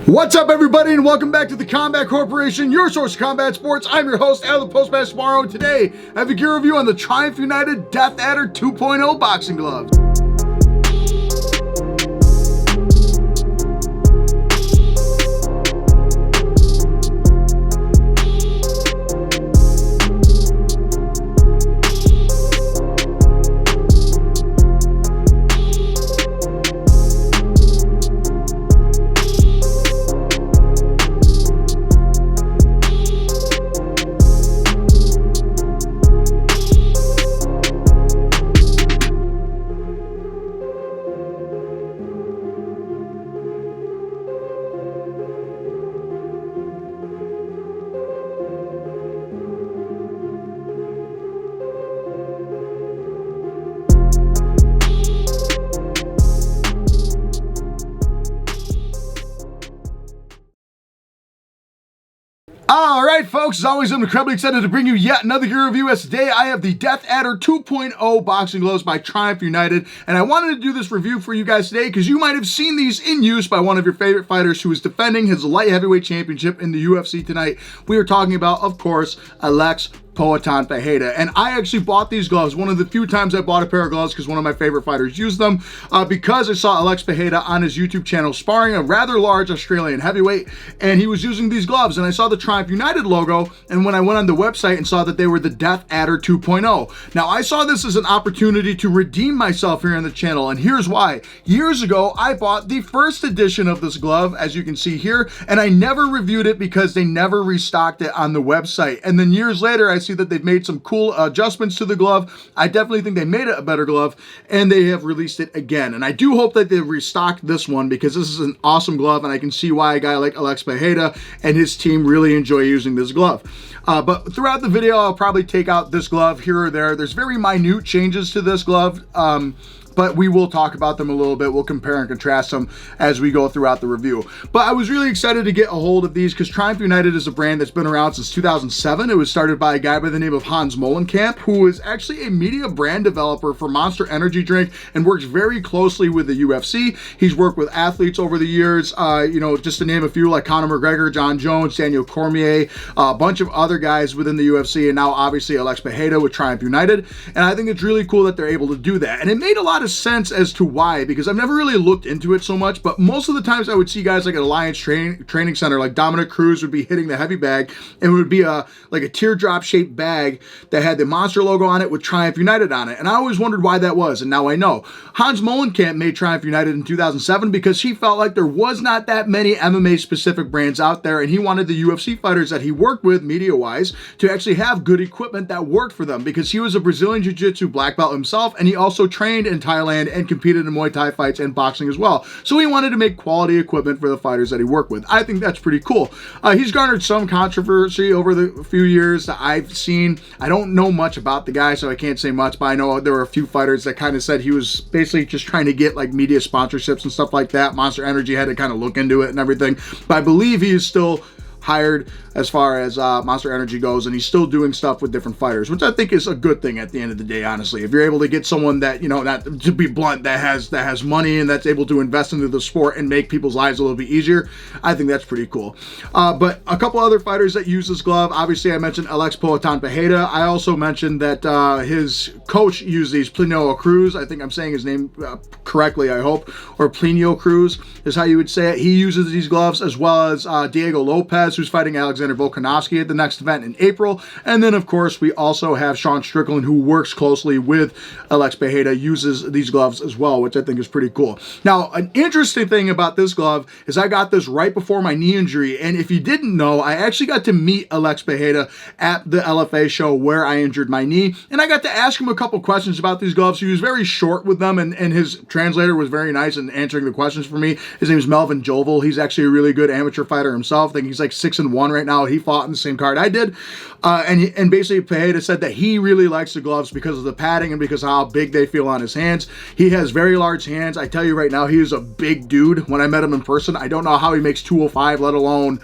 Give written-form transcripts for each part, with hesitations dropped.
What's up, everybody, and welcome back to the Combat Corporation, your source of combat sports. I'm your host, Al the Postmaster Tomorrow, and today I have a gear review on the Triumph United Death Adder 2.0 boxing gloves. Alright folks, as always, I'm incredibly excited to bring you yet another gear review, as today I have the Death Adder 2.0 boxing gloves by Triumph United, and I wanted to do this review for you guys today because you might have seen these in use by one of your favorite fighters who is defending his light heavyweight championship in the UFC tonight. We are talking about, of course, Alex Pereira, and I actually bought these gloves, one of the few times I bought a pair of gloves because one of my favorite fighters used them, because I saw Alex Pereira on his YouTube channel sparring a rather large Australian heavyweight, and he was using these gloves, and I saw the Triumph United logo, and when I went on the website and saw that they were the Death Adder 2.0. Now, I saw this as an opportunity to redeem myself here on the channel, and here's why. Years ago, I bought the first edition of this glove, as you can see here, and I never reviewed it because they never restocked it on the website, and then years later, I see that they've made some cool adjustments to the glove. I definitely think they made it a better glove, and they have released it again. And I do hope that they restocked this one because this is an awesome glove, and I can see why a guy like Alex Pereira and his team really enjoy using this glove. But throughout the video, I'll probably take out this glove here or there. There's very minute changes to this glove, but we will talk about them a little bit. We'll compare and contrast them as we go throughout the review. But I was really excited to get a hold of these because Triumph United is a brand that's been around since 2007. It was started by a guy by the name of Hans Molenkamp, who is actually a media brand developer for Monster Energy drink and works very closely with the UFC. He's worked with athletes over the years, just to name a few, like Conor McGregor, John Jones, Daniel Cormier, a bunch of other guys within the UFC, and now obviously Alex Pereira with Triumph United. And I think it's really cool that they're able to do that. And it made a lot of sense as to why, because I've never really looked into it so much, but most of the times I would see guys like at Alliance Training Center, like Dominic Cruz would be hitting the heavy bag, and it would be like a teardrop shaped bag that had the Monster logo on it with Triumph United on it, and I always wondered why that was, and now I know. Hans Molenkamp made Triumph United in 2007 because he felt like there was not that many MMA specific brands out there, and he wanted the UFC fighters that he worked with media-wise to actually have good equipment that worked for them, because he was a Brazilian Jiu-Jitsu black belt himself, and he also trained in Thailand and competed in Muay Thai fights and boxing as well. So he wanted to make quality equipment for the fighters that he worked with. I think that's pretty cool. He's garnered some controversy over the few years that I've seen. I don't know much about the guy, so I can't say much, but I know there were a few fighters that kind of said he was basically just trying to get like media sponsorships and stuff like that. Monster Energy had to kind of look into it and everything, but I believe he is still hired as far as Monster Energy goes, and he's still doing stuff with different fighters, which I think is a good thing at the end of the day, honestly. If you're able to get someone that, not to be blunt, that has money and that's able to invest into the sport and make people's lives a little bit easier, I think that's pretty cool. But a couple other fighters that use this glove, obviously I mentioned Alex Pereira. I also mentioned that his coach used these, Plinio Cruz, I think I'm saying his name correctly, I hope, or Plinio Cruz is how you would say it. He uses these gloves, as well as Diego Lopez, who's fighting Alexander Volkanovski at the next event in April. And then, of course, we also have Sean Strickland, who works closely with Alex Pereira, uses these gloves as well, which I think is pretty cool. Now, an interesting thing about this glove is I got this right before my knee injury, and if you didn't know, I actually got to meet Alex Pereira at the LFA show where I injured my knee, and I got to ask him a couple questions about these gloves. He was very short with them, and his translator was very nice in answering the questions for me. His name is Melvin Jovel. He's actually a really good amateur fighter himself. I think he's like 6-1 right now. He fought in the same card I did. And basically Pereira said that he really likes the gloves because of the padding and because of how big they feel on his hands. He has very large hands. I tell you right now, he is a big dude. When I met him in person, I don't know how he makes 205, let alone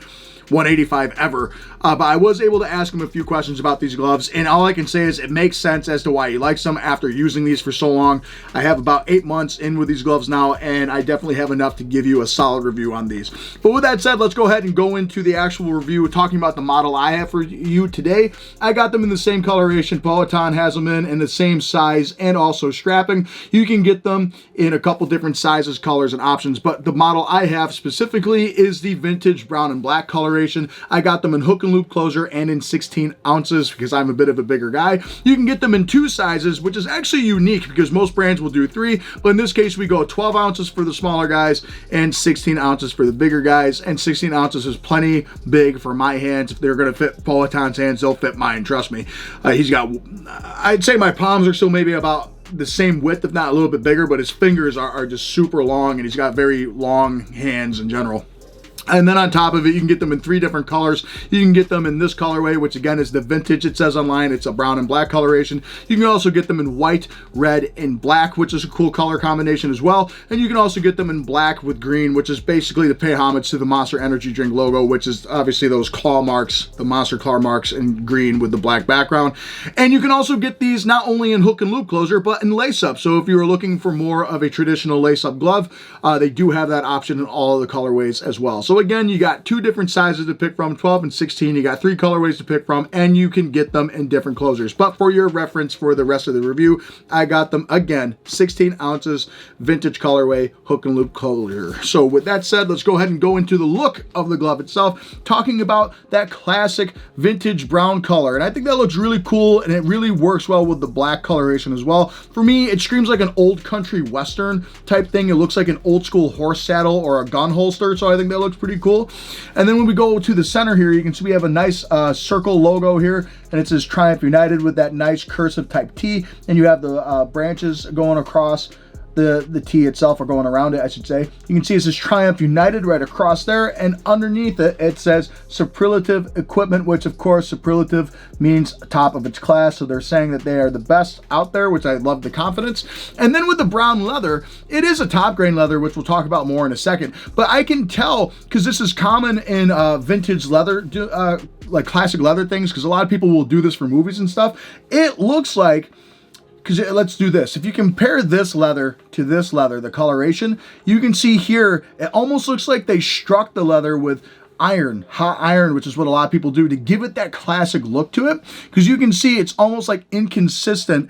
185 ever. but I was able to ask him a few questions about these gloves, and all I can say is it makes sense as to why he likes them after using these for so long. I have about 8 months in with these gloves now, and I definitely have enough to give you a solid review on these. But with that said, let's go ahead and go into the actual review, talking about the model I have for you today. I got them in the same coloration Powhatan has them in the same size, and also strapping. You can get them in a couple different sizes, colors, and options, but the model I have specifically is the vintage brown and black coloration. I got them in hook and loop closure and in 16 ounces because I'm a bit of a bigger guy. You can get them in 2 sizes, which is actually unique because most brands will do 3, but in this case we go 12 ounces for the smaller guys and 16 ounces for the bigger guys, and 16 ounces is plenty big for my hands. If they're going to fit Powhatan's hands, they'll fit mine, trust me. He's got, I'd say my palms are still maybe about the same width, if not a little bit bigger, but his fingers are just super long, and he's got very long hands in general. And then on top of it, you can get them in 3 different colors. You can get them in this colorway, which again is the vintage. It says online it's a brown and black coloration. You can also get them in white, red, and black, which is a cool color combination as well. And you can also get them in black with green, which is basically to pay homage to the Monster Energy Drink logo, which is obviously those claw marks, the Monster claw marks in green with the black background. And you can also get these not only in hook and loop closure, but in lace up. So if you were looking for more of a traditional lace up glove, they do have that option in all of the colorways as well. So again, you got 2 different sizes to pick from, 12 and 16. You got 3 colorways to pick from, and you can get them in different closures. But for your reference for the rest of the review, I got them again 16 ounces vintage colorway hook and loop closure. So with that said, let's go ahead and go into the look of the glove itself, talking about that classic vintage brown color. And I think that looks really cool, and it really works well with the black coloration as well. For me, it screams like an old country western type thing. It looks like an old school horse saddle or a gun holster, so I think that looks pretty cool. And then when we go to the center here, you can see we have a nice circle logo here, and it says Triumph United with that nice cursive type T, and you have the branches going across the T itself, or going around it, I should say. You can see it says Triumph United right across there, and underneath it, it says Superlative Equipment, which of course superlative means top of its class. So they're saying that they are the best out there, which I love the confidence. And then with the brown leather, it is a top grain leather, which we'll talk about more in a second. But I can tell, because this is common in vintage leather, like classic leather things, because a lot of people will do this for movies and stuff. It looks like, because let's do this. If you compare this leather to this leather, the coloration, you can see here, it almost looks like they struck the leather with iron, hot iron, which is what a lot of people do to give it that classic look to it. Because you can see it's almost like inconsistent,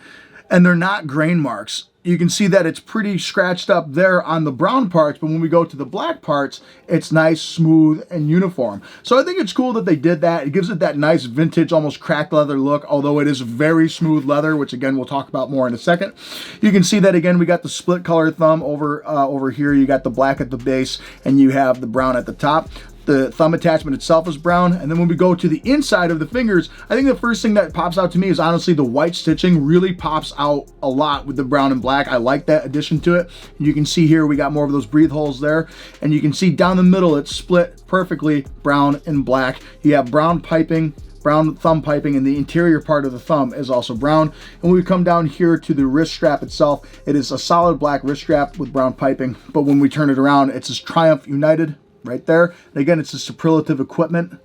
and they're not grain marks. You can see that it's pretty scratched up there on the brown parts, but when we go to the black parts, it's nice, smooth, and uniform. So I think it's cool that they did that. It gives it that nice vintage, almost cracked leather look, although it is very smooth leather, which again, we'll talk about more in a second. You can see that again, we got the split color thumb over here. You got the black at the base, and you have the brown at the top. The thumb attachment itself is brown. And then when we go to the inside of the fingers, I think the first thing that pops out to me is honestly the white stitching really pops out a lot with the brown and black. I like that addition to it. And you can see here we got more of those breathe holes there. And you can see down the middle, it's split perfectly brown and black. You have brown piping, brown thumb piping, and the interior part of the thumb is also brown. And when we come down here to the wrist strap itself, it is a solid black wrist strap with brown piping. But when we turn it around, it says Triumph United right there. And again, it's a superlative equipment,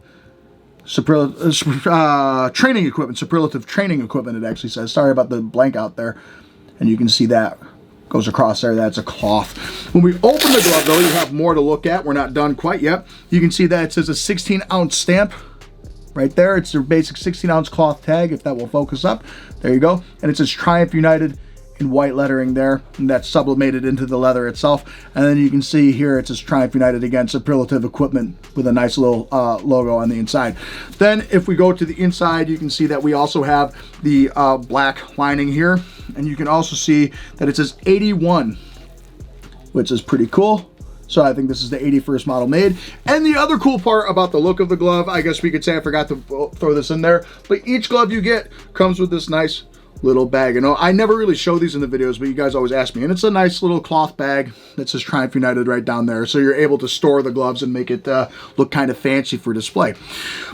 training equipment, superlative training equipment, it actually says. Sorry about the blank out there. And you can see that goes across there. That's a cloth. When we open the glove, though, you have more to look at. We're not done quite yet. You can see that it says a 16-ounce stamp right there. It's their basic 16-ounce cloth tag, if that will focus up. There you go. And it says Triumph United in white lettering there, and that's sublimated into the leather itself. And then you can see here it says Triumph United again, superlative equipment, with a nice little logo on the inside. Then if we go to the inside, you can see that we also have the black lining here, and you can also see that it says 81, which is pretty cool. So I think this is the 81st model made. And the other cool part about the look of the glove, I guess we could say, I forgot to throw this in there, but each glove you get comes with this nice little bag. You know, I never really show these in the videos, but you guys always ask me. And it's a nice little cloth bag that says Triumph United right down there. So you're able to store the gloves and make it look kind of fancy for display.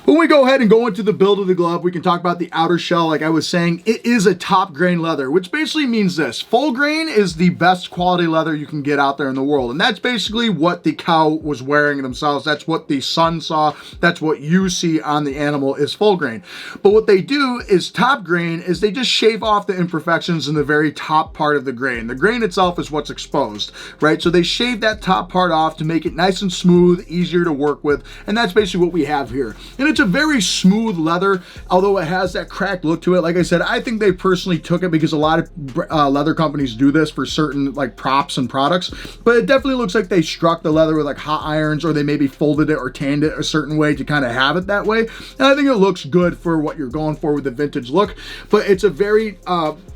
When we go ahead and go into the build of the glove, we can talk about the outer shell. Like I was saying, it is a top grain leather, which basically means this. Full grain is the best quality leather you can get out there in the world. And that's basically what the cow was wearing themselves. That's what the sun saw. That's what you see on the animal is full grain. But what they do is top grain is they just shave off the imperfections in the very top part of the grain. The grain itself is what's exposed, right? So they shave that top part off to make it nice and smooth, easier to work with. And that's basically what we have here. And it's a very smooth leather, although it has that cracked look to it. Like I said, I think they personally took it because a lot of leather companies do this for certain like props and products, but it definitely looks like they struck the leather with like hot irons, or they maybe folded it or tanned it a certain way to kind of have it that way. And I think it looks good for what you're going for with the vintage look, but it's a very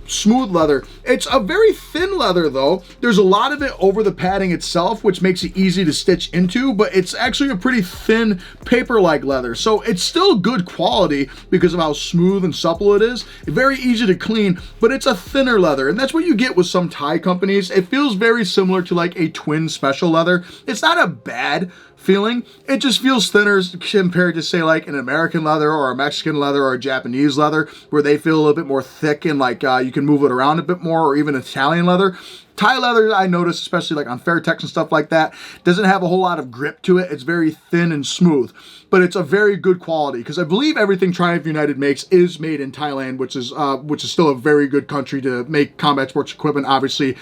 smooth leather. It's a very thin leather though. There's a lot of it over the padding itself, which makes it easy to stitch into, but it's actually a pretty thin paper-like leather. So it's still good quality because of how smooth and supple it is. Very easy to clean, but it's a thinner leather. And that's what you get with some tie companies. It feels very similar to like a twin special leather. It's not a bad feeling. It just feels thinner compared to say like an American leather or a Mexican leather or a Japanese leather, where they feel a little bit more thick and like you can move it around a bit more, or even Italian leather. Tie leather, I noticed, especially like on Fairtex and stuff like that, doesn't have a whole lot of grip to it. It's very thin and smooth, but it's a very good quality because I believe everything Triumph United makes is made in Thailand, which is still a very good country to make combat sports equipment. Obviously,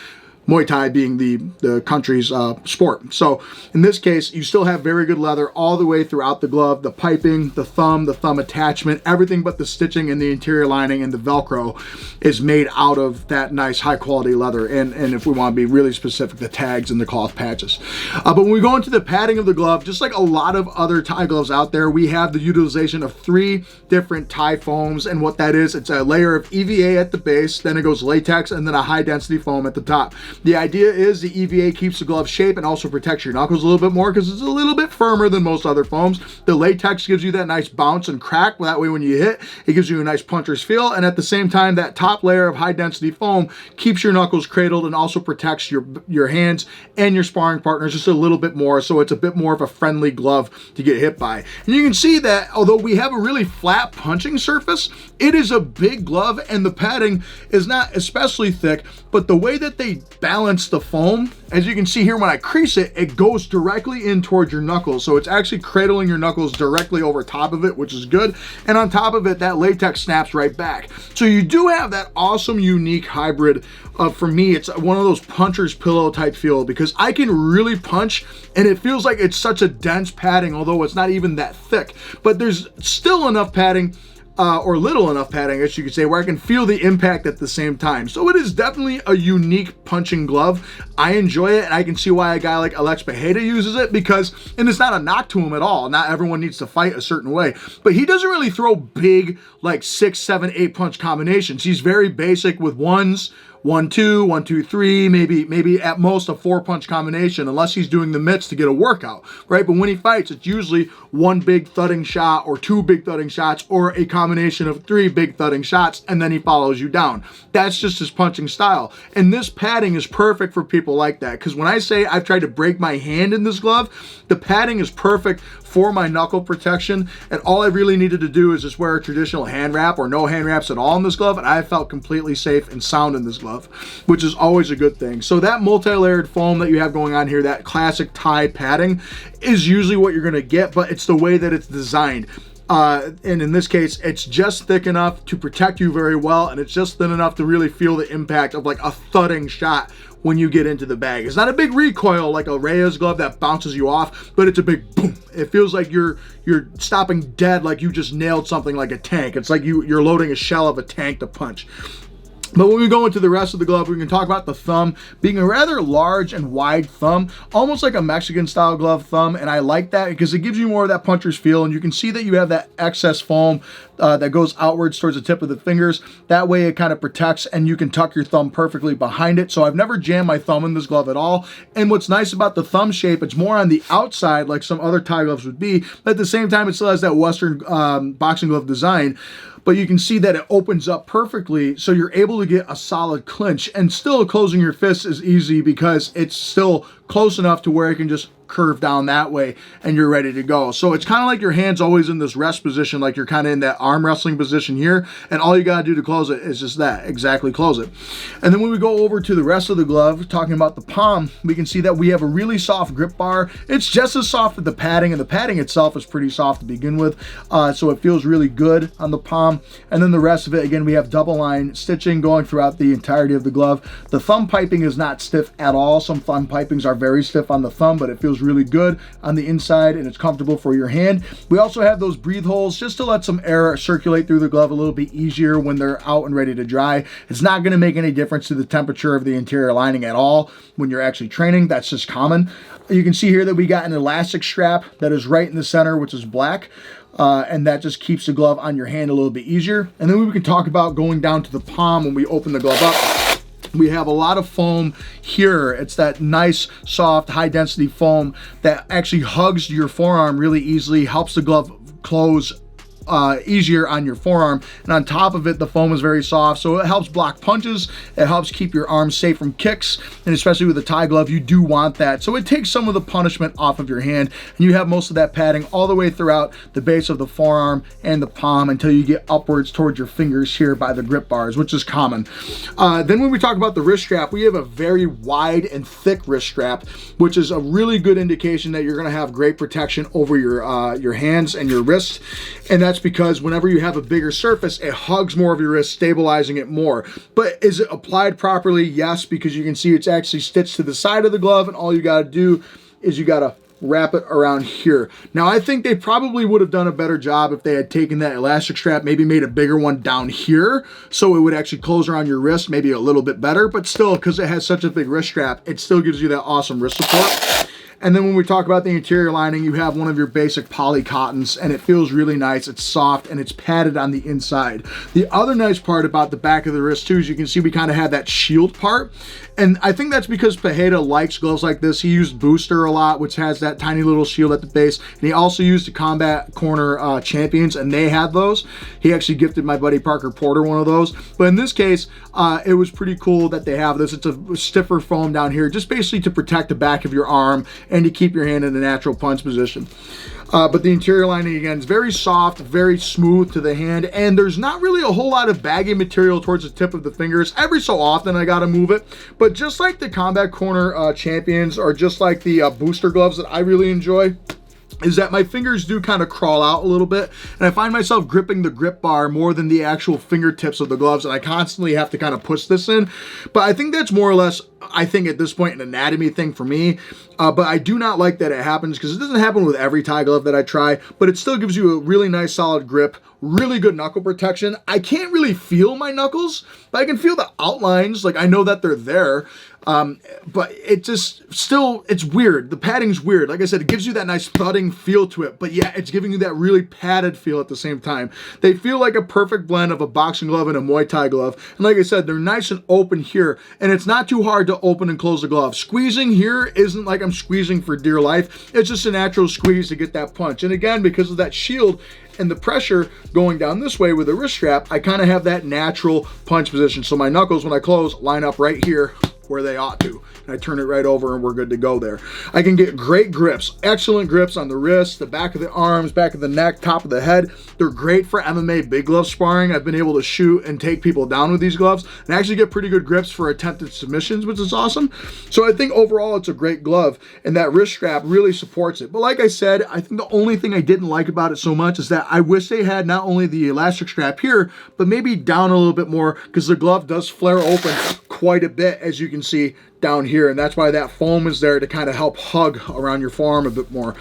Muay Thai being the country's sport. So in this case, you still have very good leather all the way throughout the glove, the piping, the thumb attachment, everything but the stitching and the interior lining and the Velcro is made out of that nice high quality leather. And if we want to be really specific, the tags and the cloth patches. But when we go into the padding of the glove, just like a lot of other tie gloves out there, we have the utilization of 3 different tie foams. And what that is, it's a layer of EVA at the base, then it goes latex, and then a high density foam at the top. The idea is the EVA keeps the glove shape and also protects your knuckles a little bit more because it's a little bit firmer than most other foams. The latex gives you that nice bounce and crack. That way when you hit, it gives you a nice puncher's feel. And at the same time, that top layer of high density foam keeps your knuckles cradled and also protects your hands and your sparring partners just a little bit more. So it's a bit more of a friendly glove to get hit by. And you can see that although we have a really flat punching surface, it is a big glove and the padding is not especially thick, but the way that they balance the foam, as you can see here when I crease it, it goes directly in towards your knuckles. So it's actually cradling your knuckles directly over top of it, which is good. And on top of it, that latex snaps right back. So you do have that awesome, unique hybrid of, for me, it's one of those puncher's pillow type feel because I can really punch and it feels like it's such a dense padding, although it's not even that thick, but there's still enough padding or little enough padding, as you could say, where I can feel the impact at the same time. So it is definitely a unique punching glove. I enjoy it, and I can see why a guy like Alex Pereira uses it because, and it's not a knock to him at all, not everyone needs to fight a certain way, but he doesn't really throw big, like 6, 7, 8 punch combinations. He's very basic with ones, 1, 2, 1, 2, 3, maybe at most a 4-punch combination, unless he's doing the mitts to get a workout, right? But when he fights, it's usually 1 big thudding shot or 2 big thudding shots or a combination of 3 big thudding shots, and then he follows you down. That's just his punching style. And this padding is perfect for people like that, because when I say I've tried to break my hand in this glove, the padding is perfect for my knuckle protection, and all I really needed to do is just wear a traditional hand wrap or no hand wraps at all in this glove, and I felt completely safe and sound in this glove, which is always a good thing. So that multi-layered foam that you have going on here, that classic tie padding, is usually what you're gonna get, but it's the way that it's designed. And in this case, it's just thick enough to protect you very well, and it's just thin enough to really feel the impact of like a thudding shot when you get into the bag. It's not a big recoil like a Reyes glove that bounces you off, but it's a big boom. It feels like you're stopping dead, like you just nailed something like a tank. It's like you're loading a shell of a tank to punch. But when we go into the rest of the glove, we can talk about the thumb being a rather large and wide thumb, almost like a Mexican style glove thumb. And I like that because it gives you more of that puncher's feel. And you can see that you have that excess foam that goes outwards towards the tip of the fingers. That way it kind of protects and you can tuck your thumb perfectly behind it. So I've never jammed my thumb in this glove at all. And what's nice about the thumb shape, it's more on the outside like some other tie gloves would be, but at the same time it still has that Western boxing glove design. But you can see that it opens up perfectly, so you're able to get a solid clinch, and still closing your fist is easy because it's still close enough to where it can just curve down that way and you're ready to go. So it's kind of like your hand's always in this rest position, like you're kind of in that arm wrestling position here, and all you got to do to close it is just that, exactly close it. And then when we go over to the rest of the glove, talking about the palm, we can see that we have a really soft grip bar. It's just as soft as the padding, and the padding itself is pretty soft to begin with, so it feels really good on the palm. And then the rest of it, again, we have double line stitching going throughout the entirety of the glove. The thumb piping is not stiff at all. Some thumb pipings are very stiff on the thumb, but it feels really good on the inside and it's comfortable for your hand. We also have those breathe holes just to let some air circulate through the glove a little bit easier when they're out and ready to dry. It's not going to make any difference to the temperature of the interior lining at all when you're actually training. That's just common. You can see here that we got an elastic strap that is right in the center, which is black. And that just keeps the glove on your hand a little bit easier. And then we can talk about going down to the palm when we open the glove up. We have a lot of foam here. It's that nice, soft, high-density foam that actually hugs your forearm really easily, helps the glove close easier on your forearm, and on top of it the foam is very soft, so it helps block punches, it helps keep your arms safe from kicks, and especially with a tie glove you do want that. So it takes some of the punishment off of your hand, and you have most of that padding all the way throughout the base of the forearm and the palm until you get upwards towards your fingers here by the grip bars, which is common. Then when we talk about the wrist strap, we have a very wide and thick wrist strap, which is a really good indication that you're going to have great protection over your hands and your wrists. And that's because whenever you have a bigger surface, it hugs more of your wrist, stabilizing it more. But is it applied properly? Yes, because you can see it's actually stitched to the side of the glove, and all you got to do is you got to wrap it around here. Now, I think they probably would have done a better job if they had taken that elastic strap, maybe made a bigger one down here, so it would actually close around your wrist maybe a little bit better. But still, because it has such a big wrist strap, it still gives you that awesome wrist support. And then when we talk about the interior lining, you have one of your basic poly cottons, and it feels really nice. It's soft and it's padded on the inside. The other nice part about the back of the wrist too is you can see we kind of have that shield part. And I think that's because Pereira likes gloves like this. He used Booster a lot, which has that tiny little shield at the base. And he also used the Combat Corner Champions, and they had those. He actually gifted my buddy Parker Porter one of those. But in this case, it was pretty cool that they have this. It's a stiffer foam down here, just basically to protect the back of your arm and to keep your hand in a natural punch position. But the interior lining, again, is very soft, very smooth to the hand, and there's not really a whole lot of baggy material towards the tip of the fingers. Every so often I gotta move it, but just like the Combat Corner Champions, or just like the Booster gloves that I really enjoy, is that my fingers do kind of crawl out a little bit, and I find myself gripping the grip bar more than the actual fingertips of the gloves, and I constantly have to kind of push this in. But I think that's more or less, I think at this point, an anatomy thing for me. But I do not like that it happens, because it doesn't happen with every tie glove that I try, but it still gives you a really nice solid grip, really good knuckle protection. I can't really feel my knuckles, but I can feel the outlines, like I know that they're there. But it just still, it's weird. The padding's weird. Like I said, it gives you that nice thudding feel to it, but yeah, it's giving you that really padded feel at the same time. They feel like a perfect blend of a boxing glove and a Muay Thai glove. And like I said, they're nice and open here, and it's not too hard to open and close the glove. Squeezing here isn't like I'm squeezing for dear life. It's just a natural squeeze to get that punch. And again, because of that shield and the pressure going down this way with the wrist strap, I kind of have that natural punch position. So my knuckles, when I close, line up right here where they ought to. And I turn it right over and we're good to go there. I can get great grips, excellent grips on the wrist, the back of the arms, back of the neck, top of the head. They're great for MMA big glove sparring. I've been able to shoot and take people down with these gloves and actually get pretty good grips for attempted submissions, which is awesome. So I think overall it's a great glove, and that wrist strap really supports it. But like I said, I think the only thing I didn't like about it so much is that I wish they had not only the elastic strap here, but maybe down a little bit more, because the glove does flare open quite a bit, as you can see down here, and that's why that foam is there to kind of help hug around your forearm a bit more.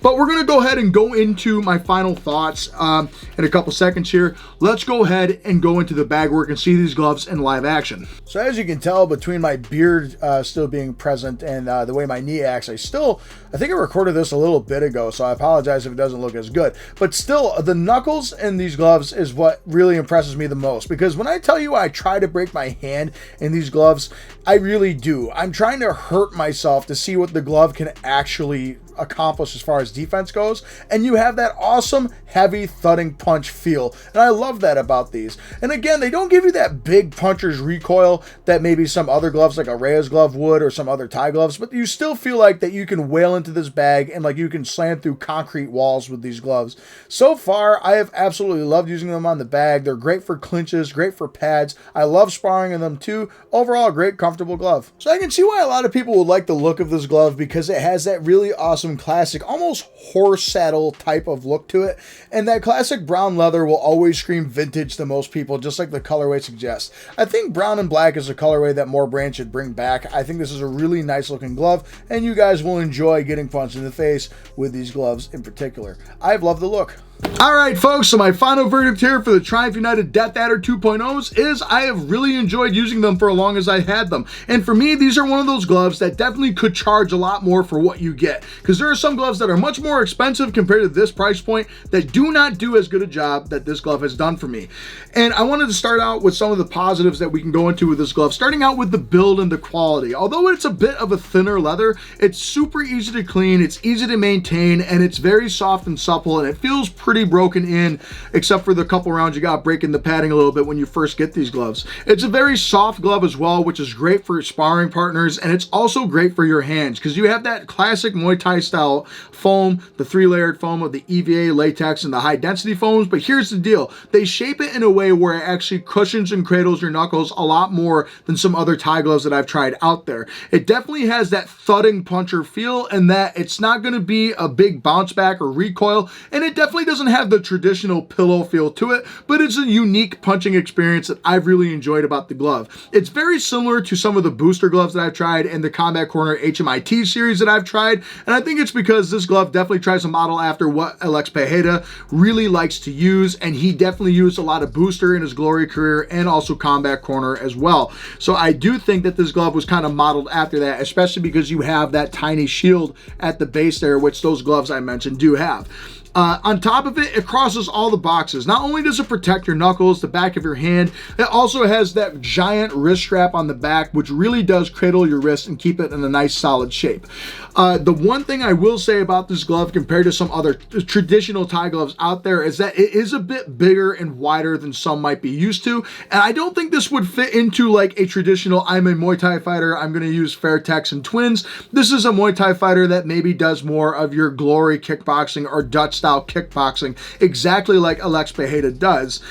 But we're going to go ahead and go into my final thoughts in a couple seconds here. Let's go ahead and go into the bag work and see these gloves in live action. So as you can tell, between my beard still being present and the way my knee acts, I think I recorded this a little bit ago, so I apologize if it doesn't look as good. But still, the knuckles in these gloves is what really impresses me the most, because when I tell you I try to break my hand in these gloves, I really do. I'm trying to hurt myself to see what the glove can actually accomplish as far as defense goes, and you have that awesome heavy thudding punch feel, and I love that about these. And again, they don't give you that big puncher's recoil that maybe some other gloves like a Reyes glove would, or some other Thai gloves, but you still feel like that you can wail into this bag and like you can slam through concrete walls with these gloves. So far, I have absolutely loved using them on the bag. They're great for clinches, great for pads. I love sparring in them too. Overall, a great comfortable glove. So I can see why a lot of people would like the look of this glove, because it has that really awesome classic, almost horse saddle type of look to it, and that classic brown leather will always scream vintage to most people, just like the colorway suggests. I think brown and black is a colorway that more brands should bring back. I think this is a really nice looking glove, and you guys will enjoy getting punched in the face with these gloves in particular. I've loved the look. All right, folks, so my final verdict here for the Triumph United Death Adder 2.0s is I have really enjoyed using them for as long as I had them. And for me, these are one of those gloves that definitely could charge a lot more for what you get, because there are some gloves that are much more expensive compared to this price point that do not do as good a job that this glove has done for me. And I wanted to start out with some of the positives that we can go into with this glove, starting out with the build and the quality. Although it's a bit of a thinner leather, it's super easy to clean, it's easy to maintain, and it's very soft and supple, and it feels pretty broken in, except for the couple rounds you got breaking the padding a little bit when you first get these gloves. It's a very soft glove as well, which is great for sparring partners, and it's also great for your hands, because you have that classic Muay Thai style foam, the 3-layered foam of the EVA latex and the high density foams. But here's the deal, they shape it in a way where it actually cushions and cradles your knuckles a lot more than some other Thai gloves that I've tried out there. It definitely has that thudding puncher feel, and that it's not going to be a big bounce back or recoil, and it definitely doesn't have the traditional pillow feel to it, but it's a unique punching experience that I've really enjoyed about the glove. It's very similar to some of the booster gloves that I've tried and the Combat Corner HMIT series that I've tried, and I think it's because this glove definitely tries to model after what Alex Pereira really likes to use, and he definitely used a lot of booster in his Glory career and also Combat Corner as well. So I do think that this glove was kind of modeled after that, especially because you have that tiny shield at the base there, which those gloves I mentioned do have. On top of it, it crosses all the boxes. Not only does it protect your knuckles, the back of your hand, it also has that giant wrist strap on the back, which really does cradle your wrist and keep it in a nice solid shape. The one thing I will say about this glove compared to some other traditional Thai gloves out there is that it is a bit bigger and wider than some might be used to, and I don't think this would fit into like a traditional, I'm a Muay Thai fighter, I'm going to use Fairtex and Twins. This is a Muay Thai fighter that maybe does more of your Glory kickboxing or Dutch style kickboxing, exactly like Alex Pereira does,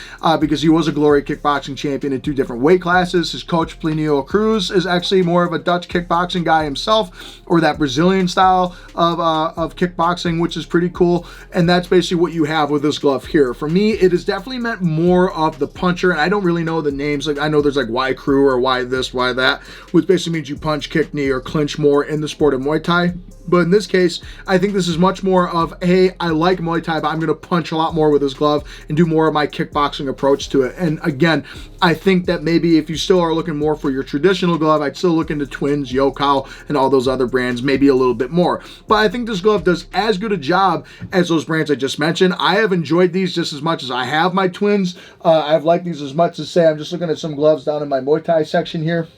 because he was a Glory kickboxing champion in 2 different weight classes. His coach Plinio Cruz is actually more of a Dutch kickboxing guy himself, or that Brazilian style of kickboxing, which is pretty cool. And that's basically what you have with this glove here. For me, it is definitely meant more of the puncher, and I don't really know the names. Like, I know there's like Y Crew or Y this, Y that, which basically means you punch, kick, knee, or clinch more in the sport of Muay Thai. But in this case, I think this is much more of, hey, I like Muay Thai, but I'm going to punch a lot more with this glove and do more of my kickboxing approach to it. And again, I think that maybe if you still are looking more for your traditional glove, I'd still look into Twins, Yokow, and all those other brands, maybe a little bit more. But I think this glove does as good a job as those brands I just mentioned. I have enjoyed these just as much as I have my Twins. I've liked these as much as, say, I'm just looking at some gloves down in my Muay Thai section here.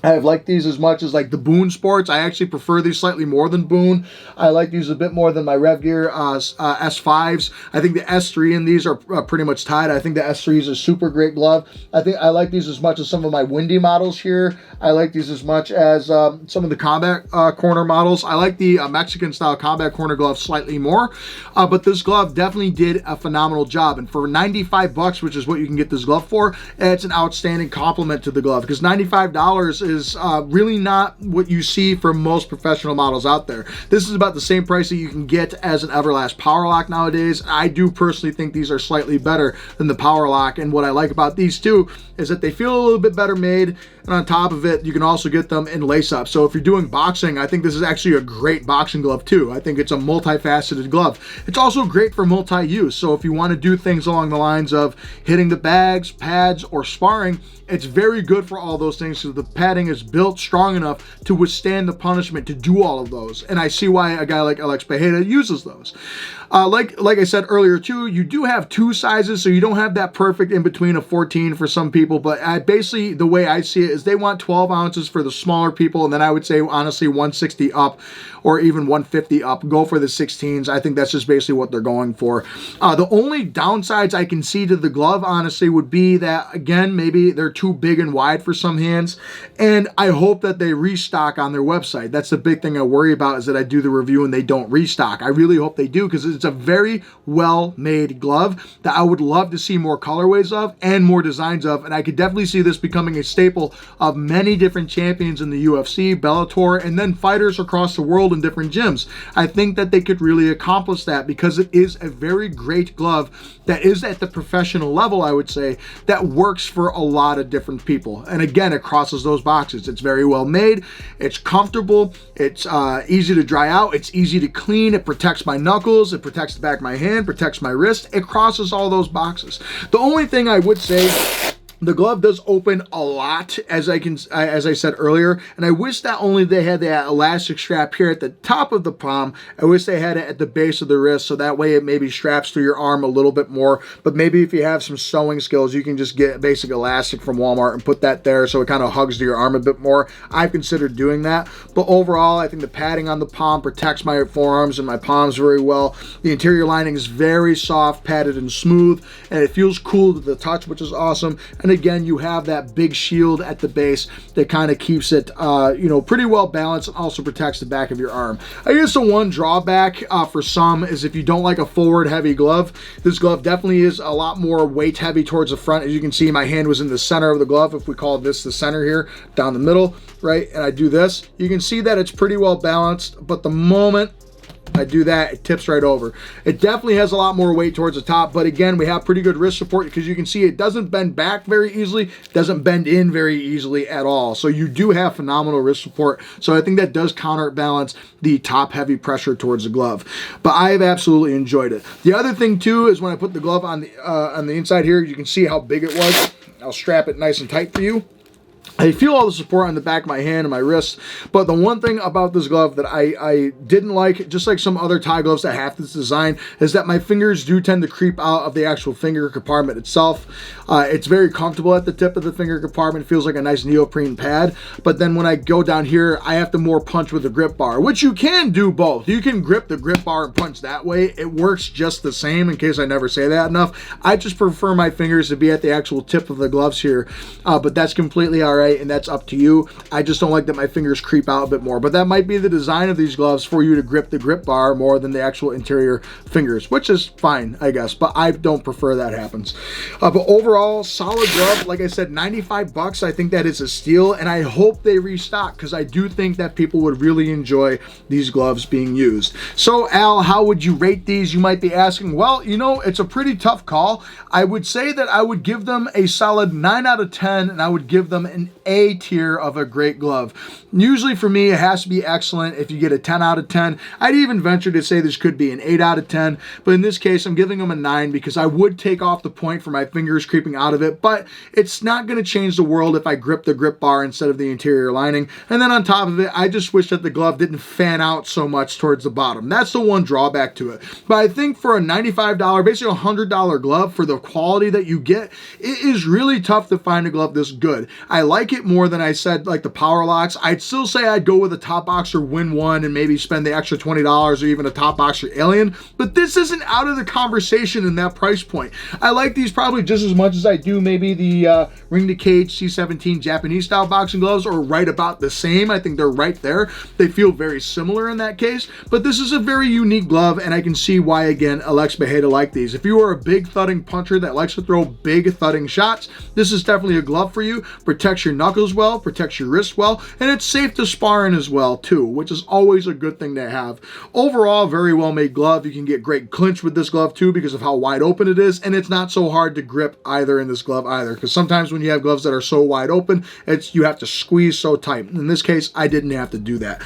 I've liked these as much as like the Boon Sports. I actually prefer these slightly more than Boon. I like these a bit more than my Rev Gear S5s. I think the S3 in these are pretty much tied. I think the S3 is a super great glove. I think I like these as much as some of my Windy models here. I like these as much as some of the Combat Corner models. I like the Mexican style Combat Corner glove slightly more, but this glove definitely did a phenomenal job. And for 95 bucks, which is what you can get this glove for, it's an outstanding compliment to the glove, because $95 is really not what you see for most professional models out there. This is about the same price that you can get as an Everlast Power Lock nowadays. I do personally think these are slightly better than the Power Lock, and what I like about these too is that they feel a little bit better made. And on top of it, you can also get them in lace-up. So if you're doing boxing, I think this is actually a great boxing glove too. I think it's a multifaceted glove. It's also great for multi-use. So if you want to do things along the lines of hitting the bags, pads, or sparring, it's very good for all those things. So the padding is built strong enough to withstand the punishment to do all of those. And I see why a guy like Alex Pereira uses those. Like I said earlier too, you do have two sizes, so you don't have that perfect in between of 14 for some people, but basically the way I see it is they want 12 ounces for the smaller people, and then I would say honestly 160 up or even 150 up. Go for the 16s. I think that's just basically what they're going for. The only downsides I can see to the glove, honestly, would be that, again, maybe they're too big and wide for some hands, and I hope that they restock on their website. That's the big thing I worry about, is that I do the review and they don't restock. I really hope they do, because it's a very well-made glove that I would love to see more colorways of and more designs of, and I could definitely see this becoming a staple of many different champions in the UFC, Bellator, and then fighters across the world in different gyms. I think that they could really accomplish that, because it is a very great glove that is at the professional level, I would say, that works for a lot of different people. And again, it crosses those boxes. It's very well made, it's comfortable, it's easy to dry out, it's easy to clean, it protects my knuckles, it protects the back of my hand, protects my wrist. It crosses all those boxes. The only thing I would say, the glove does open a lot, as I said earlier, and I wish that only they had that elastic strap here at the top of the palm. I wish they had it at the base of the wrist, so that way it maybe straps through your arm a little bit more. But maybe if you have some sewing skills, you can just get basic elastic from Walmart and put that there so it kind of hugs to your arm a bit more. I've considered doing that, but overall, I think the padding on the palm protects my forearms and my palms very well. The interior lining is very soft, padded, and smooth, and it feels cool to the touch, which is awesome. And again, you have that big shield at the base that kind of keeps it, pretty well balanced, and also protects the back of your arm. I guess the one drawback for some is if you don't like a forward heavy glove, this glove definitely is a lot more weight heavy towards the front. As you can see, my hand was in the center of the glove. If we call this the center here, down the middle, right? And I do this, you can see that it's pretty well balanced, but the moment I do that, it tips right over. It definitely has a lot more weight towards the top, but again, we have pretty good wrist support, because you can see it doesn't bend back very easily, doesn't bend in very easily at all. So you do have phenomenal wrist support. So I think that does counterbalance the top heavy pressure towards the glove. But I have absolutely enjoyed it. The other thing too is when I put the glove on the inside here, you can see how big it was. I'll strap it nice and tight for you. I feel all the support on the back of my hand and my wrist, but the one thing about this glove that I didn't like, just like some other Thai gloves that have this design, is that my fingers do tend to creep out of the actual finger compartment itself. It's very comfortable at the tip of the finger compartment. It feels like a nice neoprene pad, but then when I go down here, I have to more punch with the grip bar, which you can do both. You can grip the grip bar and punch that way. It works just the same, in case I never say that enough. I just prefer my fingers to be at the actual tip of the gloves here, but that's completely all right, and that's up to you. I just don't like that my fingers creep out a bit more, but that might be the design of these gloves, for you to grip the grip bar more than the actual interior fingers, which is fine, I guess, but I don't prefer that happens. But overall, solid glove. Like I said, 95 bucks. I think that is a steal, and I hope they restock, because I do think that people would really enjoy these gloves being used. So Al, how would you rate these? You might be asking. Well, it's a pretty tough call. I would say that I would give them a solid 9 out of 10, and I would give them an A tier of a great glove. Usually for me, it has to be excellent. If you get a 10 out of 10, I'd even venture to say this could be an 8 out of 10, but in this case, I'm giving them a 9, because I would take off the point for my fingers creeping out of it, but it's not going to change the world if I grip the grip bar instead of the interior lining. And then on top of it, I just wish that the glove didn't fan out so much towards the bottom. That's the one drawback to it. But I think for a $95, basically $100 glove, for the quality that you get, it is really tough to find a glove this good. I like it more than I said, like the Power Locks. I'd still say I'd go with a Top Boxer Win 1 and maybe spend the extra $20, or even a Top Boxer Alien, but this isn't out of the conversation in that price point. I like these probably just as much as I do maybe the Ring to Cage C17 Japanese style boxing gloves, or right about the same. I think they're right there. They feel very similar in that case, but this is a very unique glove, and I can see why, again, Alex Pereira liked these. If you are a big thudding puncher that likes to throw big thudding shots, this is definitely a glove for you. Protects your your knuckles well, protects your wrist well, and it's safe to spar in as well too, which is always a good thing to have. Overall, very well made glove. You can get great clinch with this glove too because of how wide open it is, and it's not so hard to grip either in this glove either, because sometimes when you have gloves that are so wide open, you have to squeeze so tight. In this case, I didn't have to do that.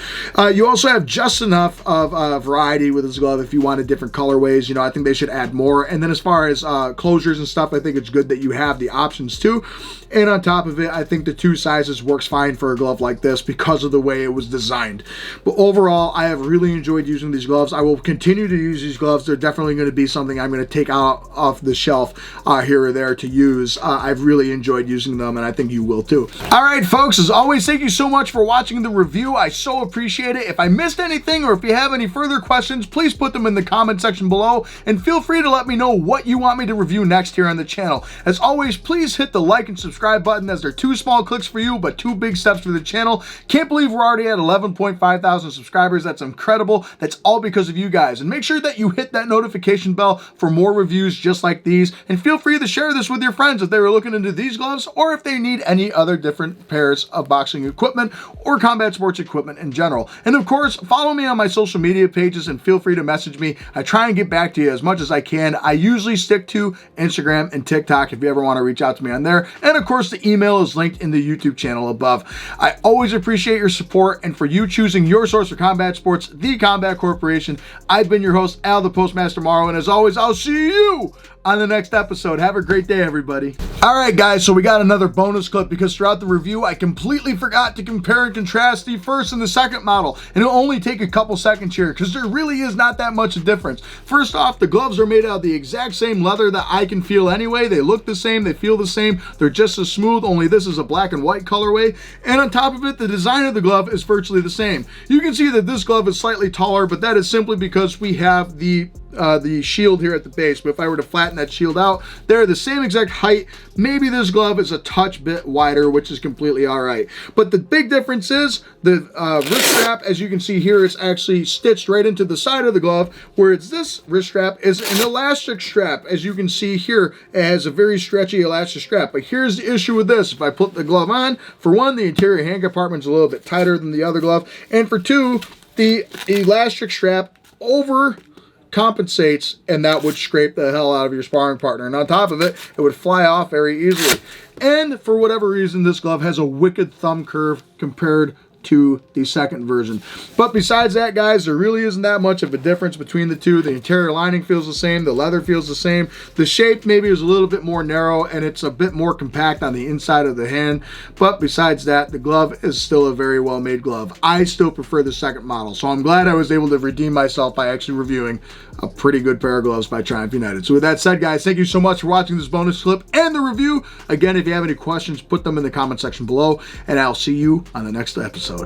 You also have just enough of variety with this glove if you wanted different colorways. You know, I think they should add more. And then as far as closures and stuff, I think it's good that you have the options too. And on top of it, I think the 2 sizes works fine for a glove like this because of the way it was designed. But overall, I have really enjoyed using these gloves. I will continue to use these gloves. They're definitely going to be something I'm going to take out off the shelf here or there to use. I've really enjoyed using them, and I think you will too. All right, folks, as always, thank you so much for watching the review. I so appreciate it. If I missed anything or if you have any further questions, please put them in the comment section below, and feel free to let me know what you want me to review next here on the channel. As always, please hit the like and subscribe button, as they're 2 small clicks for you, but 2 big steps for the channel. Can't believe we're already at 11.5 thousand subscribers. That's incredible. That's all because of you guys. And make sure that you hit that notification bell for more reviews just like these. And feel free to share this with your friends if they were looking into these gloves, or if they need any other different pairs of boxing equipment or combat sports equipment in general. And of course, follow me on my social media pages and feel free to message me. I try and get back to you as much as I can. I usually stick to Instagram and TikTok if you ever want to reach out to me on there. And of course, the email is linked in the YouTube channel above. I always appreciate your support, and for you choosing your source for combat sports, The Combat Corporation. I've been your host, Al the Postmaster Morrow, and as always, I'll see you on the next episode. Have a great day, everybody. All right, guys, so we got another bonus clip because throughout the review, I completely forgot to compare and contrast the first and the second model, and it'll only take a couple seconds here because there really is not that much of difference. First off, the gloves are made out of the exact same leather that I can feel anyway. They look the same, they feel the same, they're just as smooth, only this is a black and white colorway, and on top of it, the design of the glove is virtually the same. You can see that this glove is slightly taller, but that is simply because we have the shield here at the base. But if I were to flatten that shield out, they're the same exact height. Maybe this glove is a touch bit wider, which is completely all right. But the big difference is the wrist strap, as you can see here, is actually stitched right into the side of the glove, whereas this wrist strap is an elastic strap. As you can see here, it has a very stretchy elastic strap. But here's the issue with this. If I put the glove on, for one, the interior hand compartment is a little bit tighter than the other glove, and for two, the elastic strap over compensates, and that would scrape the hell out of your sparring partner, and on top of it, it would fly off very easily. And for whatever reason, this glove has a wicked thumb curve compared to the second version. But besides that, guys, there really isn't that much of a difference between the two. The interior lining feels the same, the leather feels the same, the shape maybe is a little bit more narrow, and it's a bit more compact on the inside of the hand. But besides that, the glove is still a very well made glove. I still prefer the second model, so I'm glad I was able to redeem myself by actually reviewing a pretty good pair of gloves by Triumph United. So with that said, guys, thank you so much for watching this bonus clip and the review. Again, if you have any questions, put them in the comment section below, and I'll see you on the next episode.